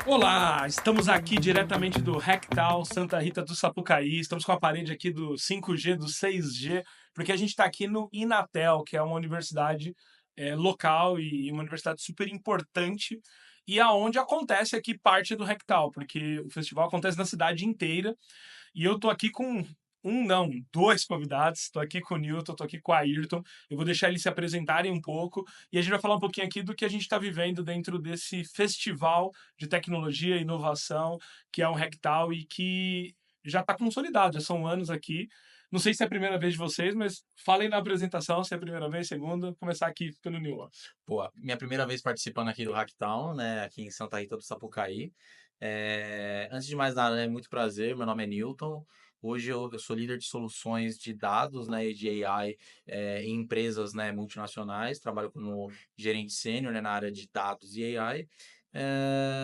Olá, estamos aqui diretamente do Hacktown, Santa Rita do Sapucaí. Estamos com a parede aqui do 5G, do 6G, porque a gente está aqui no Inatel, que é uma universidade local e uma universidade super importante, e aonde acontece aqui parte do Hacktown, porque o festival acontece na cidade inteira. E eu tô aqui com não, dois convidados. Estou aqui com o Newton, estou aqui com o Ayrton. Eu vou deixar eles se apresentarem um pouco e a gente vai falar um pouquinho aqui do que a gente está vivendo dentro desse festival de tecnologia e inovação, que é um Hacktal e que já está consolidado, já são anos aqui. Não sei se é a primeira vez de vocês, mas falem na apresentação se é a primeira vez, segunda. Vou começar aqui pelo Newton. Pô, minha primeira vez participando aqui do Hacktown, né, aqui em Santa Rita do Sapucaí. Antes de mais nada, é muito prazer, meu nome é Newton. Hoje eu sou líder de soluções de dados, né, e de AI em empresas, né, multinacionais. Trabalho como gerente sênior, né, na área de dados e AI.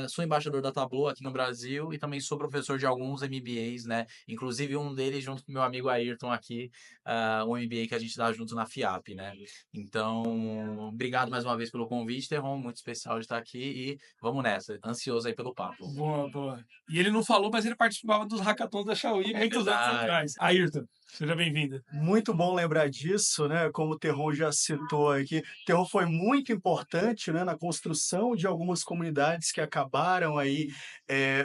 Sou embaixador da Tableau aqui no Brasil e também sou professor de alguns MBAs, né? Inclusive um deles junto com meu amigo Ayrton aqui, um MBA que a gente dá junto na FIAP, né? Então, obrigado mais uma vez pelo convite, Terron, muito especial de estar aqui e vamos nessa, ansioso aí pelo papo. Boa, boa. E ele não falou, mas ele participava dos hackathons da Xiaomi É muitos anos verdade. atrás. Ayrton, seja bem-vindo. Muito bom lembrar disso, né? Como o Terron já citou aqui, Terron foi muito importante, né, na construção de algumas comunidades que acabaram aí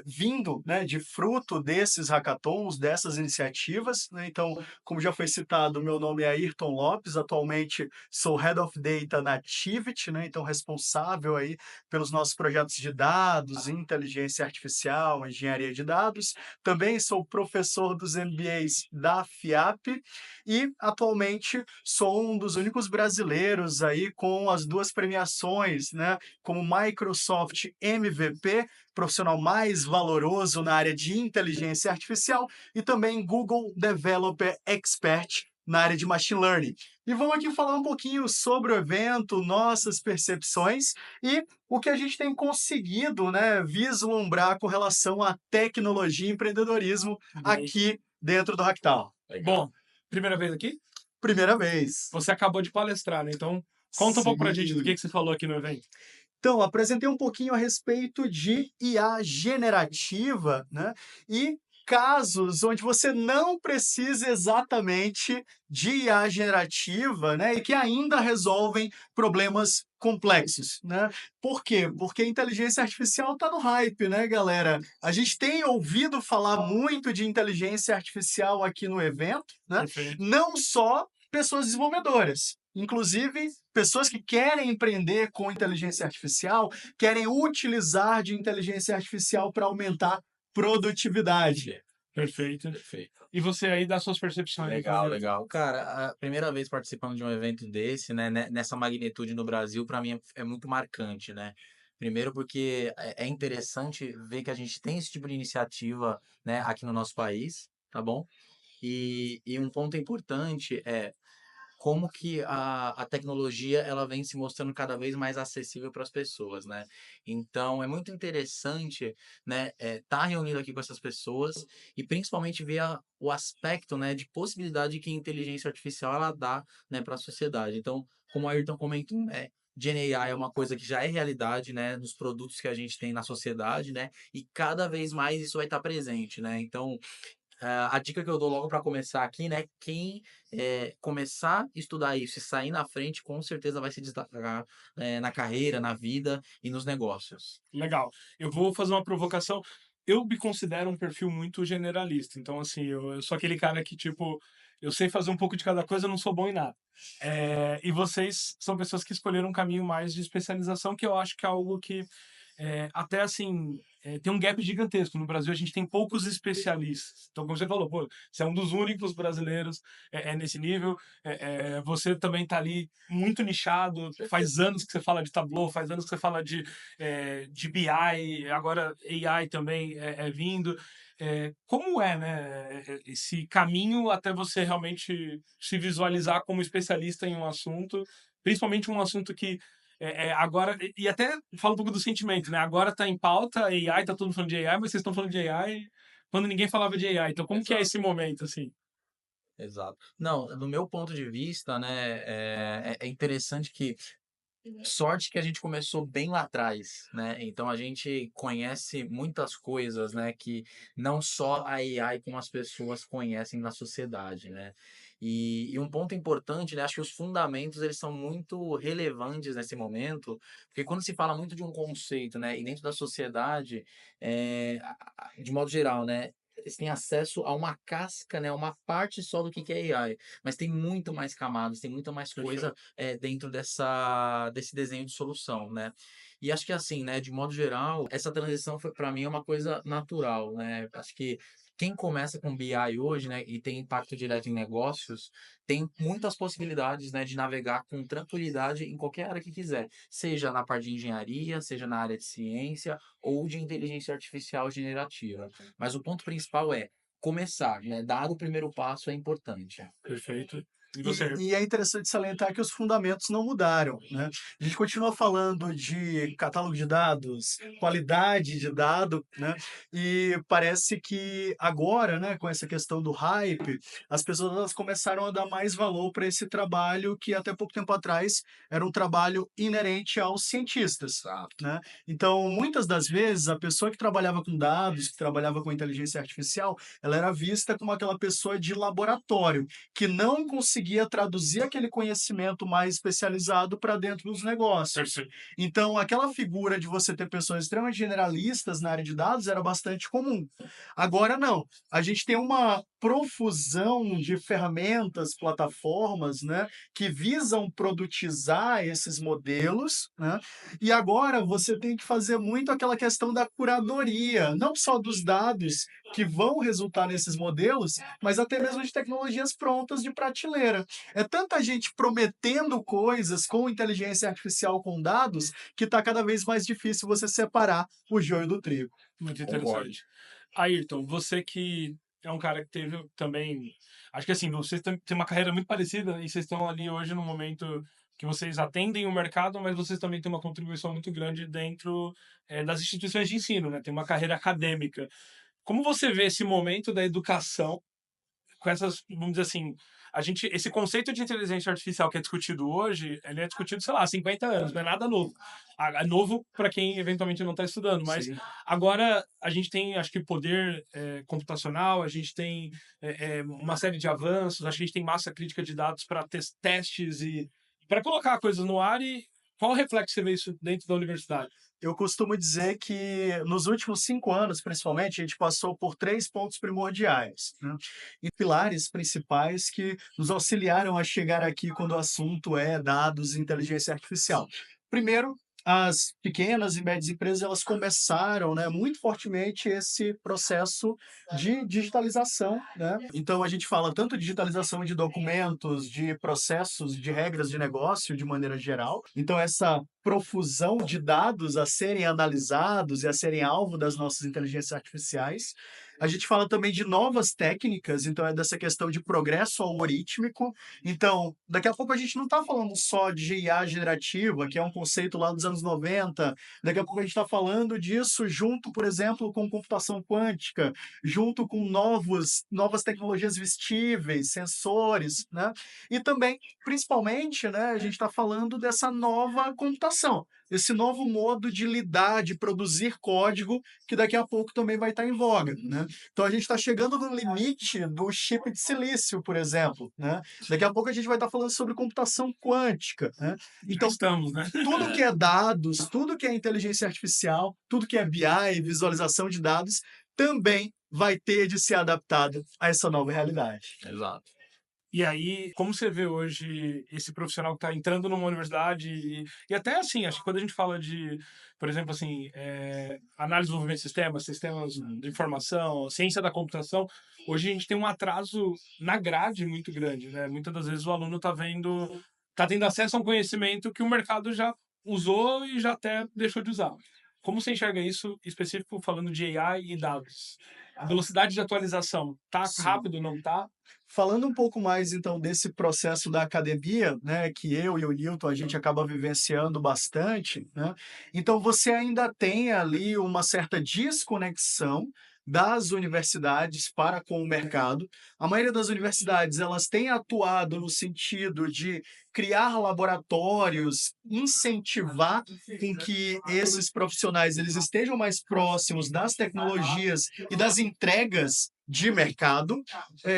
vindo, né, de fruto desses hackathons, dessas iniciativas, né? Então, como já foi citado, meu nome é Ayrton Lopes, atualmente sou Head of Data na Tivit, né? Então, responsável aí pelos nossos projetos de dados, inteligência artificial, engenharia de dados. Também sou professor dos MBAs da FIAP e atualmente sou um dos únicos brasileiros aí com as duas premiações, né, como Microsoft MVP, profissional mais valoroso na área de inteligência artificial, e também Google Developer Expert na área de Machine Learning. E vamos aqui falar um pouquinho sobre o evento, nossas percepções e o que a gente tem conseguido, né, vislumbrar com relação à tecnologia e empreendedorismo Bem, aqui dentro do Hacktal. Legal. bom, primeira vez aqui? Primeira vez. Você acabou de palestrar, né? Então, conta um pouco pra gente do Sim. que você falou aqui no evento. Então, apresentei um pouquinho a respeito de IA generativa, né? E casos onde você não precisa exatamente de IA generativa, né? E que ainda resolvem problemas complexos, né? Por quê? Porque a inteligência artificial está no hype, né, galera? A gente tem ouvido falar muito de inteligência artificial aqui no evento, né? Perfeito. Não só pessoas desenvolvedoras, inclusive pessoas que querem empreender com inteligência artificial, querem utilizar de inteligência artificial para aumentar produtividade. Perfeito. Perfeito. E você aí dá suas percepções, então, Legal, Newton? legal. Cara, a primeira vez participando de um evento desse, né, nessa magnitude no Brasil, para mim é muito marcante, né? Primeiro porque é interessante ver que a gente tem esse tipo de iniciativa, né, aqui no nosso país, tá bom? E um ponto importante é como que a tecnologia ela vem se mostrando cada vez mais acessível para as pessoas, né? Então é muito interessante, né, tá reunido aqui com essas pessoas e principalmente ver o aspecto, né, de possibilidade que a inteligência artificial ela dá, né, para a sociedade. Então, como o Ayrton comentou, né, Gen AI é uma coisa que já é realidade, né, nos produtos que a gente tem na sociedade, né, e cada vez mais isso vai estar presente, né? Então, a dica que eu dou logo para começar aqui, né? Quem começar a estudar isso e sair na frente, com certeza vai se destacar na carreira, na vida e nos negócios. Legal. Eu vou fazer uma provocação. Eu me considero um perfil muito generalista. Então, assim, eu sou aquele cara que, tipo, eu sei fazer um pouco de cada coisa, eu não sou bom em nada. E vocês são pessoas que escolheram um caminho mais de especialização, que eu acho que é algo que até assim, tem um gap gigantesco. No Brasil, a gente tem poucos especialistas. Então, como você falou, pô, você é um dos únicos brasileiros nesse nível. Você também está ali muito nichado. Faz anos que você fala de Tableau, faz anos que você fala de BI, agora AI também é vindo. Como é, né, esse caminho até você realmente se visualizar como especialista em um assunto, principalmente um assunto que agora, e até fala um pouco do sentimento, né? Agora tá em pauta AI, tá todo mundo falando de AI, mas vocês estão falando de AI quando ninguém falava de AI. Então, como que é Exato. esse momento, assim? Exato. Não, do meu ponto de vista, né, é interessante que Sorte que a gente começou bem lá atrás, né? Então a gente conhece muitas coisas, né? Que não só a AI como as pessoas conhecem na sociedade, né? E um ponto importante, né? Acho que os fundamentos eles são muito relevantes nesse momento, porque quando se fala muito de um conceito, né? E dentro da sociedade, de modo geral, né? Eles têm acesso a uma casca, né? Uma parte só do que é AI, mas tem muito mais camadas, tem muita mais coisa Perfeito. dentro desse desenho de solução, né? E acho que assim, né, de modo geral, essa transição foi para mim é uma coisa natural, né? Acho que quem começa com BI hoje, né, e tem impacto direto em negócios, tem muitas possibilidades, né, de navegar com tranquilidade em qualquer área que quiser, seja na parte de engenharia, seja na área de ciência ou de inteligência artificial generativa. Mas o ponto principal é começar, né? Dar o primeiro passo é importante. Perfeito. E E, você? e é interessante salientar que os fundamentos não mudaram, né? A gente continua falando de catálogo de dados, qualidade de dado, né? E parece que agora, né, com essa questão do hype, as pessoas elas começaram a dar mais valor para esse trabalho que até pouco tempo atrás era um trabalho inerente aos cientistas, Exato. né? Então, muitas das vezes, a pessoa que trabalhava com dados, que trabalhava com inteligência artificial, ela era vista como aquela pessoa de laboratório que não conseguia traduzir aquele conhecimento mais especializado para dentro dos negócios. Perfeito. Então, aquela figura de você ter pessoas extremamente generalistas na área de dados era bastante comum. Agora, não. A gente tem uma profusão de ferramentas, plataformas, né, que visam produtizar esses modelos, né, e agora você tem que fazer muito aquela questão da curadoria, não só dos dados que vão resultar nesses modelos, mas até mesmo de tecnologias prontas de prateleira. É tanta gente prometendo coisas com inteligência artificial com dados que está cada vez mais difícil você separar o joio do trigo. Muito Concordo. interessante. Ayrton, você que é um cara que teve também. Acho que assim, vocês têm uma carreira muito parecida e vocês estão ali hoje no momento que vocês atendem o mercado, mas vocês também têm uma contribuição muito grande dentro das instituições de ensino, né? Tem uma carreira acadêmica. Como você vê esse momento da educação com essas, vamos dizer assim, esse conceito de inteligência artificial que é discutido hoje, ele é discutido, sei lá, há 50 anos, não é nada novo. É novo para quem eventualmente não está estudando, mas Sim. agora a gente tem, acho que, poder computacional, a gente tem uma série de avanços, acho que a gente tem massa crítica de dados para testes e para colocar coisas no ar. E qual reflexo você vê isso dentro da universidade? Eu costumo dizer que nos últimos 5 anos, principalmente, a gente passou por 3 pontos primordiais, né? E pilares principais que nos auxiliaram a chegar aqui quando o assunto é dados e inteligência artificial. Primeiro, as pequenas e médias empresas elas começaram, né, muito fortemente esse processo de digitalização, né? Então a gente fala tanto digitalização de documentos, de processos, de regras de negócio de maneira geral. Então essa profusão de dados a serem analisados e a serem alvo das nossas inteligências artificiais. A gente fala também de novas técnicas, então é dessa questão de progresso algorítmico. Então, daqui a pouco a gente não está falando só de IA generativa, que é um conceito lá dos anos 90. Daqui a pouco a gente está falando disso junto, por exemplo, com computação quântica, junto com novas tecnologias vestíveis, sensores, né? E também, principalmente, né, a gente está falando dessa nova computação, esse novo modo de lidar, de produzir código, que daqui a pouco também vai estar em voga, né? Então a gente está chegando no limite do chip de silício, por exemplo, né? Daqui a pouco a gente vai estar falando sobre computação quântica, né? Já Então estamos, né? tudo que é dados, tudo que é inteligência artificial, tudo que é BI, visualização de dados, também vai ter de ser adaptado a essa nova realidade. Exato. E aí, como você vê hoje esse profissional que está entrando numa universidade e até assim, acho que quando a gente fala de, por exemplo, assim, análise e desenvolvimento de sistemas, sistemas de informação, ciência da computação, hoje a gente tem um atraso na grade muito grande, né? Muitas das vezes o aluno está tendo acesso a um conhecimento que o mercado já usou e já até deixou de usar. Como você enxerga isso, específico falando de AI e dados? A velocidade de atualização, tá Sim. rápido, não tá? Falando um pouco mais então desse processo da academia, né, que eu e o Newton a gente acaba vivenciando bastante, né? Então você ainda tem ali uma certa desconexão das universidades para com o mercado. A maioria das universidades, elas têm atuado no sentido de criar laboratórios, incentivar com que esses profissionais eles estejam mais próximos das tecnologias e das entregas de mercado.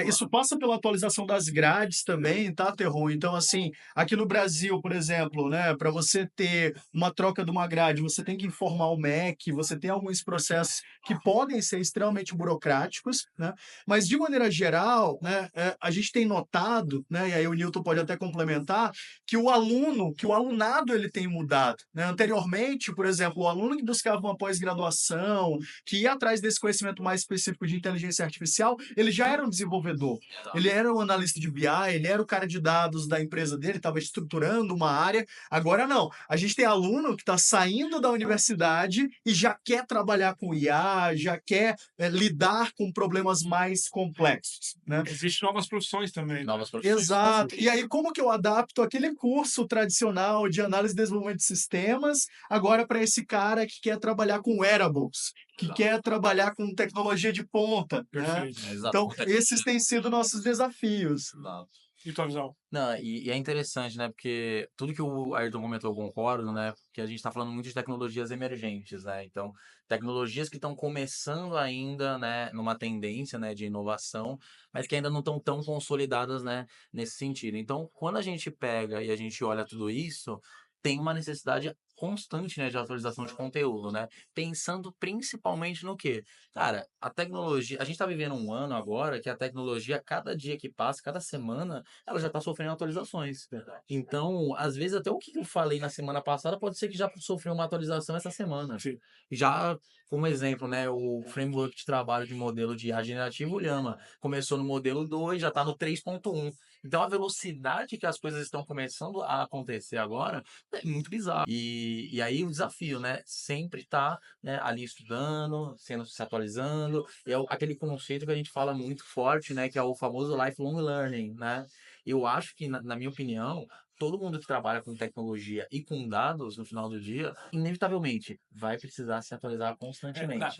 Isso passa pela atualização das grades também, tá, Terron? Então, assim, aqui no Brasil, por exemplo, né, para você ter uma troca de uma grade, você tem que informar o MEC, você tem alguns processos que podem ser extremamente burocráticos, né? Mas, de maneira geral, né, a gente tem notado, né, e aí o Newton pode até complementar, que o alunado, ele tem mudado, né? Anteriormente, por exemplo, o aluno que buscava uma pós-graduação, que ia atrás desse conhecimento mais específico de inteligência artificial, ele já era um desenvolvedor, ele era um analista de BI, ele era o cara de dados da empresa dele, estava estruturando uma área. Agora não, a gente tem aluno que está saindo da universidade e já quer trabalhar com IA, já quer lidar com problemas mais complexos, né? Existem novas profissões também, né? Novas profissões. Exato. E aí, como que eu adapto aquele curso tradicional de análise e desenvolvimento de sistemas agora para esse cara que quer trabalhar com wearables, que quer trabalhar com tecnologia de ponta, né? Perfeito. Exato. Então, esses têm sido nossos desafios. Exato. E tua visão? Não, e é interessante, né? Porque tudo que o Ayrton comentou, eu concordo, né? Porque a gente está falando muito de tecnologias emergentes, né? Então, tecnologias que estão começando ainda, né? Numa tendência, né? De inovação, mas que ainda não estão tão consolidadas, né? Nesse sentido. Então, quando a gente pega e a gente olha tudo isso, tem uma necessidade constante, né? De atualização de conteúdo, né? Pensando principalmente no quê? Cara, a tecnologia... A gente está vivendo um ano agora que a tecnologia, cada dia que passa, cada semana, ela já está sofrendo atualizações. Verdade. Então, às vezes, até o que eu falei na semana passada pode ser que já sofreu uma atualização essa semana. Sim. Já, como exemplo, né, o framework de trabalho de modelo de IA generativo, o Llama, começou no modelo 2, já está no 3.1. Então, a velocidade que as coisas estão começando a acontecer agora é muito bizarro. E aí, o desafio, né, sempre tá, né, ali estudando, se atualizando. E é aquele conceito que a gente fala muito forte, né, que é o famoso lifelong learning, né? Eu acho que, na minha opinião, todo mundo que trabalha com tecnologia e com dados no final do dia, inevitavelmente, vai precisar se atualizar constantemente.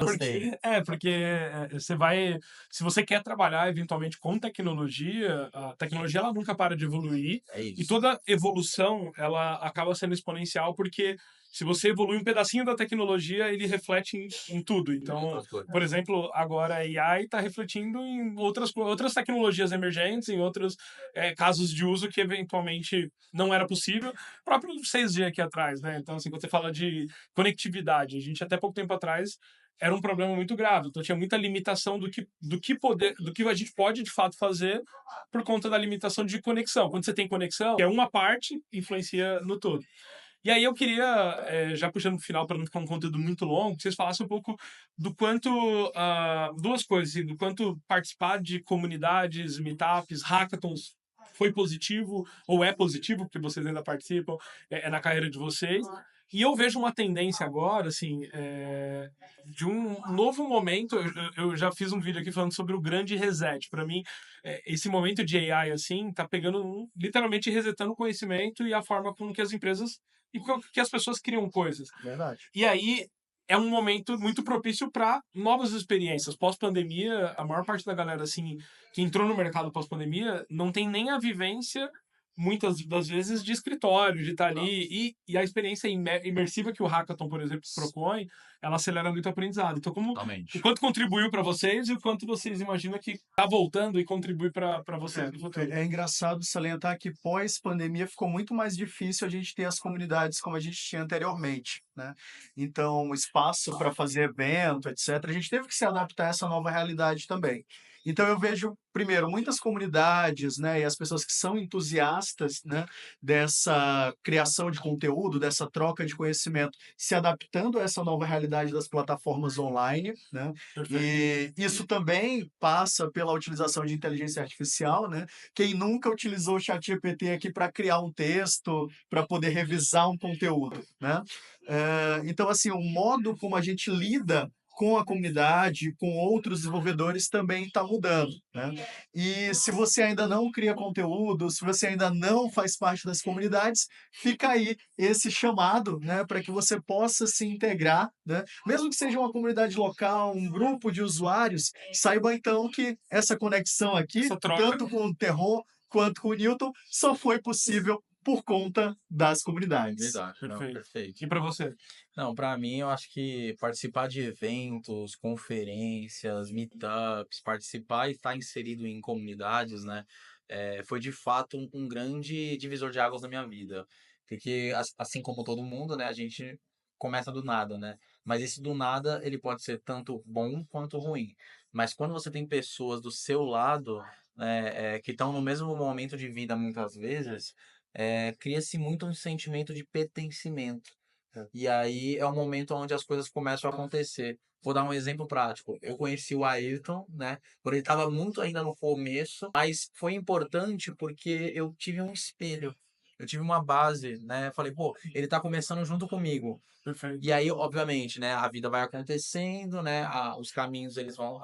Porque você vai. Se você quer trabalhar eventualmente com tecnologia, a tecnologia ela nunca para de evoluir. É E isso. toda evolução ela acaba sendo exponencial porque se você evolui um pedacinho da tecnologia, ele reflete em tudo. Então, Outras coisas. por exemplo, agora a AI está refletindo em outras tecnologias emergentes, em outros casos de uso que eventualmente não era possível. O próprio 6G aqui atrás, né? Então, assim, quando você fala de conectividade, a gente até pouco tempo atrás era um problema muito grave. Então tinha muita limitação do que a gente pode de fato fazer por conta da limitação de conexão. Quando você tem conexão, que é uma parte, influencia no todo. E aí eu queria, já puxando pro final para não ficar um conteúdo muito longo, que vocês falassem um pouco do quanto, duas coisas, assim, do quanto participar de comunidades, meetups, hackathons foi positivo, ou é positivo, porque vocês ainda participam, na carreira de vocês. E eu vejo uma tendência agora, assim, de um novo momento. Eu já fiz um vídeo aqui falando sobre o grande reset. Para mim, esse momento de AI, assim, tá pegando, literalmente resetando o conhecimento e a forma com que as empresas e com que as pessoas criam coisas. Verdade. E aí é um momento muito propício para novas experiências. Pós-pandemia, a maior parte da galera, assim, que entrou no mercado pós-pandemia, não tem nem a vivência, muitas das vezes, de escritório, de estar ali. E a experiência imersiva que o Hackathon, por exemplo, propõe, ela acelera muito o aprendizado. Então, o Totalmente. quanto contribuiu para vocês e o quanto vocês imaginam que está voltando e contribui para vocês no futuro? É engraçado salientar que pós-pandemia ficou muito mais difícil a gente ter as comunidades como a gente tinha anteriormente, né? Então, espaço para fazer evento, etc. A gente teve que se adaptar a essa nova realidade também. Então, eu vejo, primeiro, muitas comunidades, né, e as pessoas que são entusiastas, né, dessa criação de conteúdo, dessa troca de conhecimento, se adaptando a essa nova realidade das plataformas online, né? Perfeito. E isso também passa pela utilização de inteligência artificial, né? Quem nunca utilizou o ChatGPT aqui para criar um texto, para poder revisar um conteúdo, né? Então, assim, o modo como a gente lida com a comunidade, com outros desenvolvedores também está mudando, né? E se você ainda não cria conteúdo, se você ainda não faz parte das comunidades, fica aí esse chamado, né, para que você possa se integrar, né? Mesmo que seja uma comunidade local, um grupo de usuários, saiba então que essa conexão aqui, Essa troca, tanto com o Terron quanto com o Newton, só foi possível por conta das comunidades. Verdade, não, perfeito. perfeito. E para você? Não, para mim, eu acho que participar de eventos, conferências, meetups, participar e estar inserido em comunidades, né, foi de fato um grande divisor de águas na minha vida. Porque, assim como todo mundo, né, a gente começa do nada, né? Mas esse do nada, ele pode ser tanto bom quanto ruim. Mas quando você tem pessoas do seu lado, né, que estão no mesmo momento de vida muitas vezes, cria-se muito um sentimento de pertencimento. E aí é o momento onde as coisas começam a acontecer. Vou dar um exemplo prático. Eu conheci o Ayrton, né? Quando ele estava muito ainda no começo, mas foi importante porque eu tive um espelho. Eu tive uma base, né? Falei, pô, ele tá começando junto comigo. Perfeito. E aí, obviamente, né, a vida vai acontecendo, né, os caminhos eles vão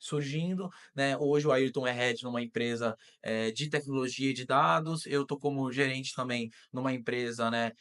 surgindo, né. Hoje o Ayrton é head numa empresa de tecnologia e de dados. Eu tô como gerente também numa empresa, né,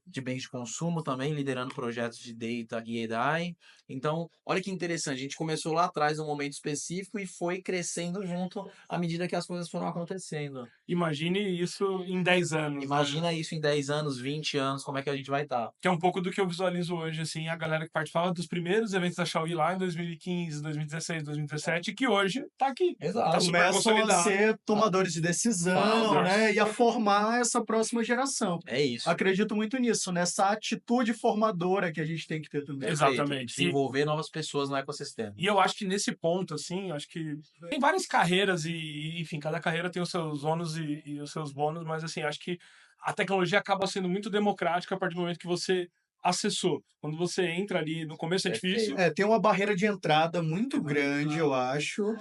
de bens de consumo também, liderando projetos de data e AI. Então, olha que interessante, a gente começou lá atrás num momento específico e foi crescendo junto à medida que as coisas foram acontecendo. Imagine isso em 10 anos, né? Imagina isso em 10 anos, 20 anos, como é que a gente vai estar. Que é um pouco do que eu visualizo hoje, assim, a galera que participava dos primeiros eventos da Xiaomi lá em 2015, 2016, 2017, que hoje tá aqui, tá Exato. super Começam a consolidado. ser tomadores de decisão, Fases. né, e a formar essa próxima geração. É isso. Acredito muito nisso, nessa atitude formadora que a gente tem que ter também. Perfeito. Exatamente. Desenvolver novas pessoas no ecossistema. E eu acho que nesse ponto, assim, eu acho que tem várias carreiras enfim, cada carreira tem os seus ônus e os seus bônus, mas, assim, acho que a tecnologia acaba sendo muito democrática a partir do momento que você acessou. Quando você entra ali, no começo é difícil, Perfeito. Tem uma barreira de entrada muito grande, eu acho.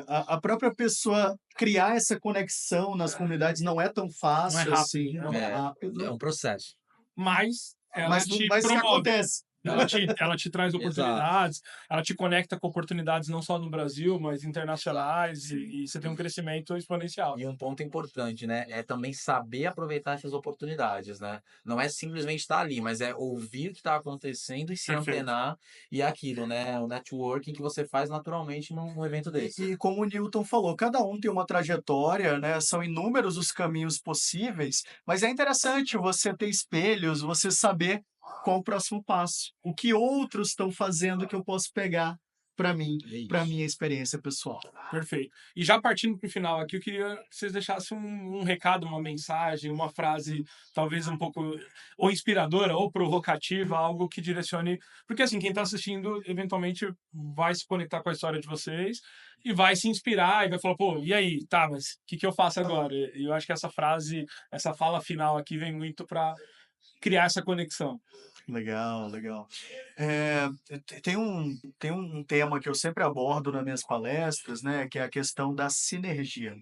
A própria pessoa criar essa conexão nas comunidades não é tão não é fácil rápido, assim, né? não é É rápido, um processo. Mas ela mas, te mas que promove. acontece. Ela te traz Exato. oportunidades, ela te conecta com oportunidades não só no Brasil, mas internacionais, e você tem um crescimento exponencial. E um ponto importante, né, é também saber aproveitar essas oportunidades, né? Não é simplesmente estar ali, mas é ouvir o que está acontecendo e se Perfeito. antenar. E é aquilo, né? O networking que você faz naturalmente num evento desse. E como o Newton falou, cada um tem uma trajetória, né? São inúmeros os caminhos possíveis, mas é interessante você ter espelhos, você saber qual o próximo passo, o que outros estão fazendo que eu posso pegar É para isso. minha experiência pessoal. Perfeito. E já partindo para o final aqui, eu queria que vocês deixassem um recado, uma mensagem, uma frase talvez um pouco ou inspiradora ou provocativa, algo que direcione. Porque assim, quem está assistindo eventualmente vai se conectar com a história de vocês e vai se inspirar e vai falar, pô, e aí, tá, mas o que eu faço agora? E eu acho que essa frase, essa fala final aqui vem muito para criar essa conexão. Legal, legal. É, tem um tema que eu sempre abordo nas minhas palestras, né, que é a questão da sinergia.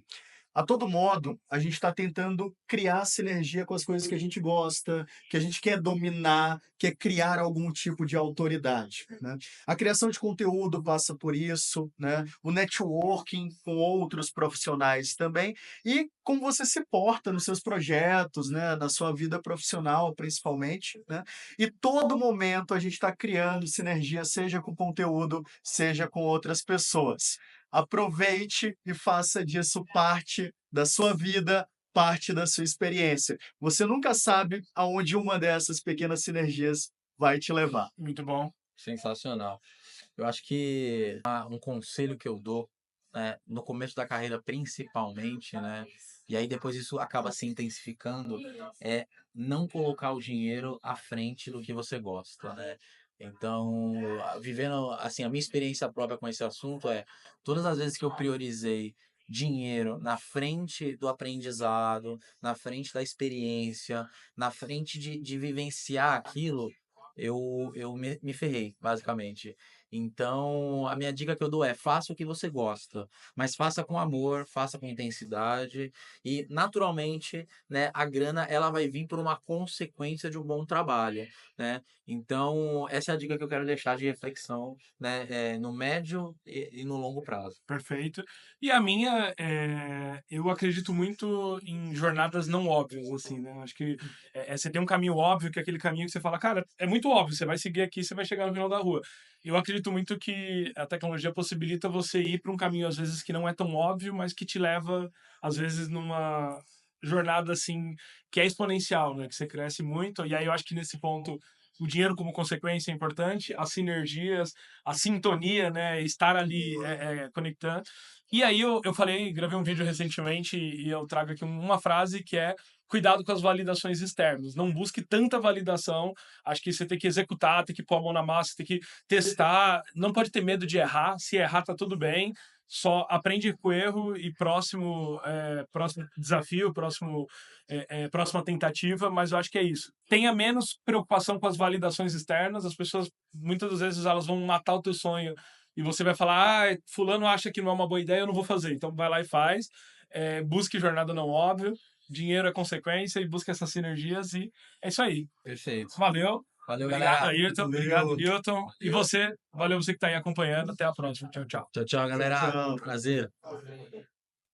A todo modo, a gente está tentando criar sinergia com as coisas que a gente gosta, que a gente quer dominar, quer criar algum tipo de autoridade, né? A criação de conteúdo passa por isso, né? O networking com outros profissionais também, e como você se porta nos seus projetos, né? Na sua vida profissional, principalmente, né? E todo momento a gente está criando sinergia, seja com conteúdo, seja com outras pessoas. Aproveite e faça disso parte da sua vida, parte da sua experiência. Você nunca sabe aonde uma dessas pequenas sinergias vai te levar. Muito bom. Sensacional. Eu acho que um conselho que eu dou, né, no começo da carreira principalmente, né, e aí depois isso acaba se intensificando, é não colocar o dinheiro à frente do que você gosta, né? Então, vivendo assim, a minha experiência própria com esse assunto é todas as vezes que eu priorizei dinheiro na frente do aprendizado, na frente da experiência, na frente de vivenciar aquilo, eu me ferrei, basicamente. Então, a minha dica que eu dou é: faça o que você gosta, mas faça com amor, faça com intensidade e, naturalmente, né, a grana ela vai vir por uma consequência de um bom trabalho, né? Então, essa é a dica que eu quero deixar de reflexão, né, no médio e no longo prazo. Perfeito. E a minha, eu acredito muito em jornadas não óbvias, assim, né? Acho que você tem um caminho óbvio, que é aquele caminho que você fala, cara, é muito óbvio, você vai seguir aqui, você vai chegar no final da rua. Eu acredito muito que a tecnologia possibilita você ir para um caminho, às vezes, que não é tão óbvio, mas que te leva, às vezes, numa jornada, assim, que é exponencial, né? Que você cresce muito. E aí eu acho que nesse ponto, o dinheiro como consequência é importante, as sinergias, a sintonia, né? Estar ali conectando. E aí eu falei, gravei um vídeo recentemente e eu trago aqui uma frase que é cuidado com as validações externas. Não busque tanta validação. Acho que você tem que executar, tem que pôr a mão na massa, tem que testar. Não pode ter medo de errar. Se errar, tá tudo bem. Só aprende com o erro e próximo desafio, próxima tentativa, mas eu acho que é isso. Tenha menos preocupação com as validações externas. As pessoas, muitas das vezes, elas vão matar o teu sonho e você vai falar, fulano acha que não é uma boa ideia, eu não vou fazer. Então vai lá e faz. Busque jornada não óbvia, dinheiro é consequência e busque essas sinergias e é isso aí. Perfeito. Valeu. Valeu, Obrigado, galera. Ayrton. Obrigado, Hilton. E você, valeu você que está aí acompanhando. Até a próxima. Tchau, tchau. Tchau, tchau, galera. Tchau. Prazer.